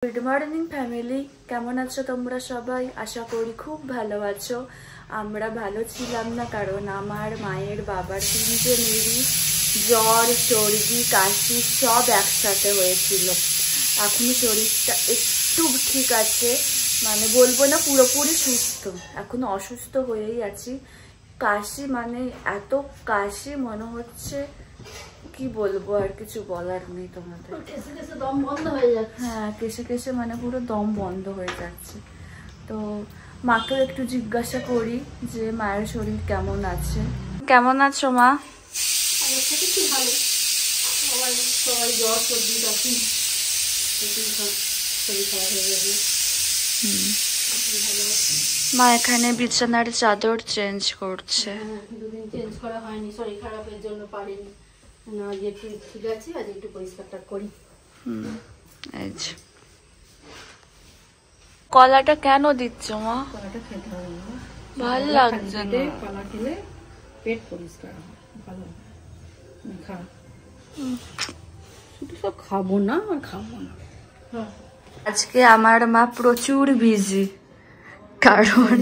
Good morning family, কেমন আছো তোমরা সবাই? আশা করি খুব ভালো আছো। আমরা ভালো ছিলাম না, কারণ আমার মায়ের বাবার তিনজনেরই জ্বর, সর্দি, কাশি সব একসাথে হয়েছিল। এখনই শরীরটা একটু ঠিক আছে, মানে বলবো না পুরোপুরি সুস্থ, এখনো অসুস্থ হয়েই আছি। কাশি মানে এত কাশি, মনে হচ্ছে কি বলবো, আর কিছু বলার নেই তোমাদের। দম বন্ধ হয়ে যাচ্ছে। হ্যাঁ, কেসে কেসে মানে পুরো দম বন্ধ হয়ে যাচ্ছে। তো মাকেও একটু জিজ্ঞাসা করি যে মায়ের শরীর কেমন আছে। কেমন আছো মা? ভালো, সবাই জ্বর সর্দি কাশি শরীর খারাপ হয়ে গেছে। মা এখানে বিছানার চাদর চেঞ্জ করছে। দুদিন চেঞ্জ করা হয়নি, শরীর খারাপের জন্য পারিনি। আজ একটু ঠিক আছে, আজ একটু পরিষ্কারটা করি। কলাটা কেন দিচ্ছ মা? কলাটা খেতে হবে না, ভালো লাগছে না। কলা খেলে পেট পরিষ্কার হয়, ভালো খা। শুধু সব খাবো না আর খাবো না। আজকে আমার মা প্রচুর বিজি, কারণ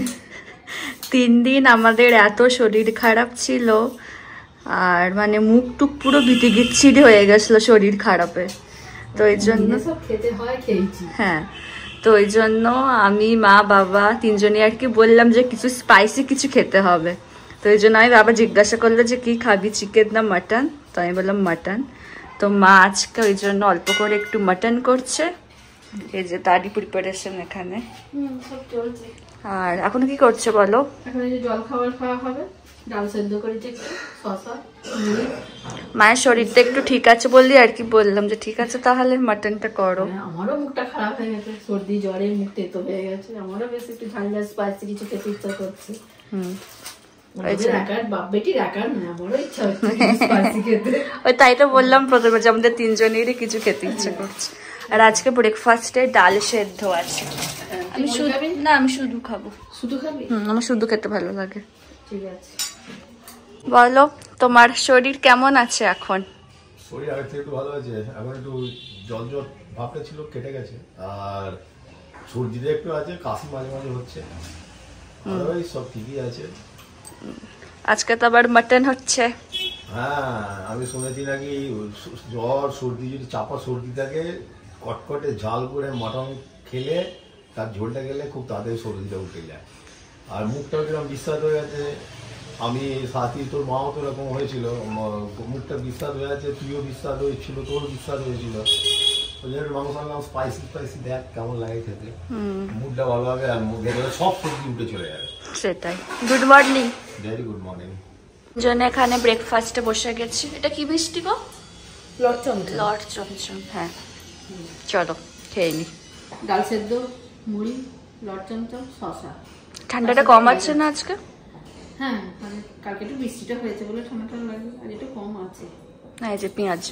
3 দিন আমাদের এত শরীর খারাপ ছিল, আর মানে মুখ টুক পুরো বিতিগিচ্ছিরি হয়ে গেছিল শরীর খারাপে। তো এই জন্য খেতে হয়, খেয়েছি। হ্যাঁ, তো ওই জন্য আমি, মা, বাবা তিনজনই আর কি বললাম যে কিছু স্পাইসি কিছু খেতে হবে। তো এই জন্য আমি বাবা জিজ্ঞাসা করলো যে কি খাবি, চিকেন না মাটন? তো আমি বললাম মাটন। তো মা আজকে ওই জন্য অল্প করে একটু মাটন করছে। এই যে তারই প্রিপারেশন এখানে। সব চলছে। আর এখন কি করছে বলো? এখন এই যে জল খাবার খাওয়া হবে, ডাল সেদ্ধ করেছি একটু, শসা। মায়ের শরীরটা একটু ঠিক আছে বললি আর কি বললাম যে ঠিক আছে তাহলে মাটনটা করো। আমারও মুখটা খারাপ হয়ে গেছে, সর্দি জ্বরে মুখ তেতো হয়ে গেছে। আমারও বেশ একটু ঝাল ঝাল স্পাইসি কিছু খেতে ইচ্ছা করছে। ওই তাই তো বললাম প্রথমে যে আমাদের তিনজনেরই কিছু খেতে ইচ্ছে করছে। আর আজকে ব্রেকফাস্টে ডাল সেদ্ধ আছে। আমি শুধু না, আমি শুধু খাবো। শুধু খাবি? আমার শুধু খেতে ভালো লাগে। ঠিক আছে, বলো তোমার শরীর কেমন আছে এখন? শরীর আগের থেকে একটু ভালো আছে, এখন একটু জল জল ভাবটা ছিল কেটে গেছে, আর সর্দিতে একটু আছে, কাশি মাঝে মাঝে হচ্ছে, সব ঠিকই আছে। আজকে তো আবার মাটন হচ্ছে। হ্যাঁ, আমি শুনেছি নাকি জ্বর সর্দি যদি চাপা সর্দি থাকে, কটকটে ঝাল করে মাটন খেলে, তার ঝোলটা খেলে খুব তাড়াতাড়ি সর্দিটা উঠে যায়। আর মুখটাও কিরকম বিস্বাদ হয়ে গেছে। আমি সাথী, তোর মাও তো এরকম হয়েছিল, মুখটা বিস্বাদ হয়ে আছে, তুইও বিস্বাদ হয়েছিল, তোর বিস্বাদ হয়েছিল। ওই জন্য মাংস আনলাম, স্পাইসি স্পাইসি দেখ কেমন লাগে খেতে, মুখটা ভালো হবে, আর মুখে সব সবজি উঠে চলে যাবে। সেটাই। Good morning. Very good morning. জন্য এখানে ব্রেকফাস্টে বসে গেছি। এটা কি মিষ্টি গো? লট চমচম। লট চমচম, হ্যাঁ। চলো খেয়ে নি। ডাল সেদ্ধ, মুড়ি, লট চমচম, শসা। ঠান্ডাটা কম আছে না আজকে? হ্যাঁ, মানে কালকে একটু বৃষ্টিটা হয়েছে বলে ঠান্ডা লাগে, আজ একটু কম আছে। না, এই যে পেঁয়াজ,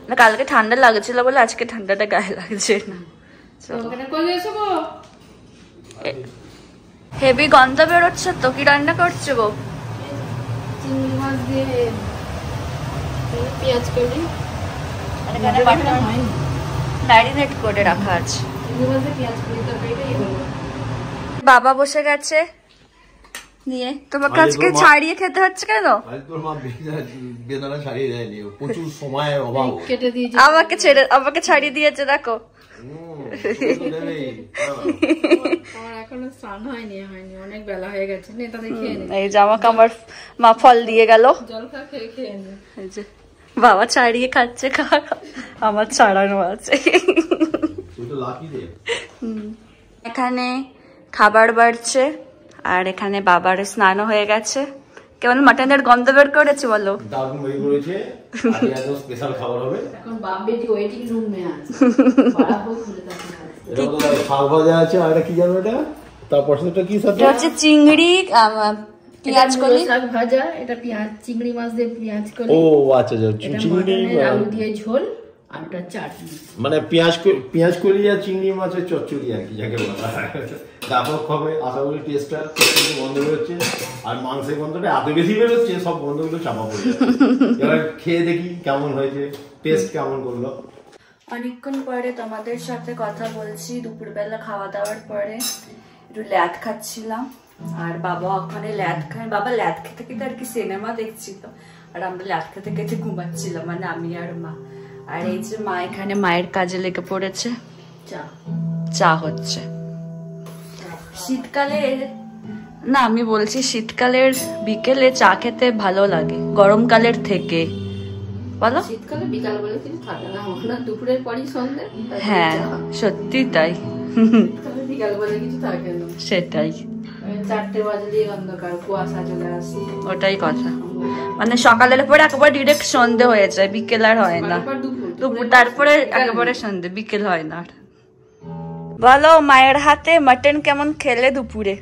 মানে কালকে ঠান্ডা লাগছিল বলে আজকে ঠান্ডাটা গায়ে লাগছে না। হেভি গন্ধ বেরোচ্ছে তো। কি রান্না করছো গো? চিংড়ি মাছ দিয়ে পেঁয়াজ কলি ম্যারিনেট করে রাখা আছে। চিংড়ি মাছ দিয়ে পেঁয়াজ কলি তরকারিটাই হলো। বাবা বসে গেছে নিয়ে। তোমাকে আজকে ছাড়িয়ে খেতে হচ্ছে কেন? তোর মা বেদনা ছাড়িয়ে দেয়নি, প্রচুর সময়ের অভাব। কেটে দিয়েছি, আমাকে ছাড়িয়ে দিয়েছে। দেখো আমার এখনো স্নান হয়নি, অনেক বেলা হয়ে গেছে। এই জামা কামড় মা ফল দিয়ে গেল। জল খা, খেয়ে খেয়ে নে। এই যে বাবা ছাড়িয়ে খাচ্ছে, আমার ছাড়ানো আছে। এখানে খাবার বাড়ছে, আর এখানে বাবার স্নান হয়ে গেছে। কেমন মাটনের গন্ধ বের করেছে বলো? দারুণ বের করেছে, আজ একদম স্পেশাল খাবার হবে। এখন বাপ বেটি ওয়েটিং রুমে আছে, বড় হোক খুলে থাকে। এটা তো শাক ভাজা আছে, আর এটা কি জানো এটা? তারপর সেটা কি সাথে? এটা হচ্ছে চিংড়ি পেঁয়াজ কলি শাক ভাজা। এটা পেঁয়াজ, চিংড়ি মাছ দিয়ে পেঁয়াজ কলি। ও আচ্ছা আচ্ছা, চিংড়ি আলু দিয়ে ঝোল, আর এটা চাটনি। মানে পেঁয়াজ কলি আর চিংড়ি মাছের চচ্চড়ি আর কি যাকে বলা হয়। ব্যাপক হবে, আশা করি টেস্টটা গন্ধ বেরোচ্ছে, আর মাংসের গন্ধটা এত বেশি বেরোচ্ছে, সব গন্ধগুলো চাপা পড়ে যাচ্ছে। এবার খেয়ে দেখি কেমন হয়েছে, টেস্ট কেমন করলো। অনেকক্ষণ পরে তোমাদের সাথে কথা বলছি। দুপুরবেলা খাওয়া দাওয়ার পরে একটু ল্যাদ খাচ্ছিলাম, আর বাবা ওখানে ল্যাদ খায়। বাবা ল্যাদ খেতে খেতে আর কি সিনেমা দেখছিল, আর আমরা ল্যাদ খেতে খেতে ঘুমাচ্ছিলাম, মানে আমি আর মা। আর এই যে মা এখানে মায়ের কাজে লেগে পড়েছে, চা হচ্ছে। শীতকালে না, আমি বলছি শীতকালের বিকেলে চা খেতে ভালো লাগে গরমকালের থেকে, বলো? শীতকালে বিকাল বলে কিছু থাকে না, আমরা দুপুরের পরই সন্ধ্যে। হ্যাঁ সত্যি তাই, বিকাল বলে কিছু থাকে না, সেটাই। 4টে বাজলেই অন্ধকার, কুয়াশা চলে আসে, ওটাই কথা। মানে সকালের পরে একেবারে ডিরেক্ট সন্ধে হয়ে যায়, বিকেল আর হয় না। দুপুর তারপরে একেবারে সন্ধে, বিকেল হয় না। বলো মায়ের হাতে মাটন কেমন খেলে দুপুরে?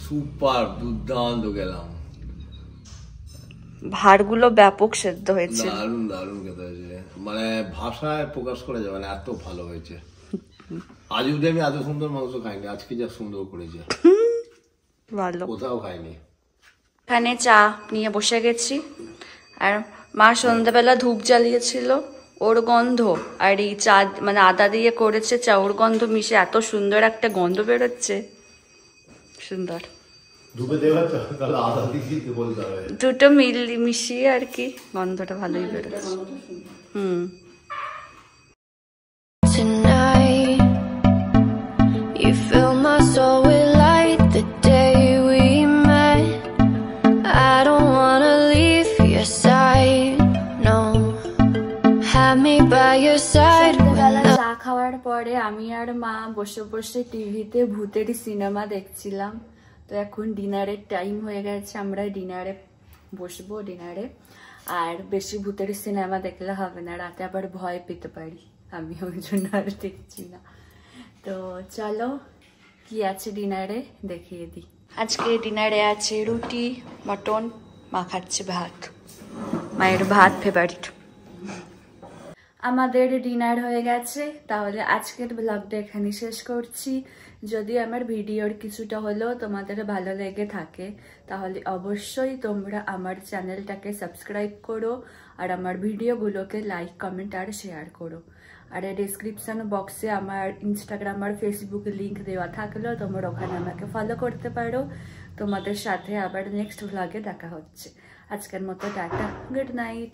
সুপার, দুর্দান্ত গেলাম। ভাড়গুলো ব্যাপক সেদ্ধ হয়েছে, দারুণ দারুণ খেতে হয়েছে, মানে ভাষায় প্রকাশ করা যাবে না, এত ভালো হয়েছে। আজ অব্দি আমি এত সুন্দর মাংস খাইনি, আজকে যা সুন্দর করেছে ভালো, কোথাও খাইনি। এখানে চা নিয়ে বসে গেছি, আর মা সন্ধ্যাবেলা ধূপ জ্বালিয়েছিল, ওর গন্ধ আর এই চা মানে আদা দিয়ে করেছে চা, ওর গন্ধ মিশে এত সুন্দর একটা গন্ধ বেরোচ্ছে, সুন্দর। দুটো মিশিয়ে আর কি গন্ধটা ভালোই বেরোচ্ছে। Tonight, you fill my soul with light. The day we met, I don't wanna leave your side. No, have me by your side. চা খাওয়ার পরে আমি আর মা বসে বসে টিভিতে ভূতের সিনেমা দেখছিলাম। তো এখন ডিনারের টাইম হয়ে গেছে, আমরা ডিনারে বসবো। ডিনারে আর বেশি ভূতের সিনেমা দেখলে হবে না, রাতে আবার ভয় পেতে পারি, আমি ওই জন্য আর দেখছি না। তো চলো কি আছে ডিনারে দেখিয়ে দিই। আজকে ডিনারে আছে রুটি, মটন, মা খাচ্ছে ভাত, মায়ের ভাত ফেভারিট। আমাদের ডিনার হয়ে গেছে, তাহলে আজকের ব্লগটা এখানে শেষ করছি। যদি আমার ভিডিওর কিছুটা হলেও তোমাদের ভালো লেগে থাকে, তাহলে অবশ্যই তোমরা আমার চ্যানেলটাকে সাবস্ক্রাইব করো, আর আমার ভিডিওগুলোকে লাইক, কমেন্ট আর শেয়ার করো। আর ডেসক্রিপশন বক্সে আমার ইনস্টাগ্রাম আর ফেসবুক লিঙ্ক দেওয়া থাকলেও তোমরা ওখানে আমাকে ফলো করতে পারো। তোমাদের সাথে আবার নেক্সট ব্লগে দেখা হচ্ছে। আজকের মতো টাটা, গুড নাইট।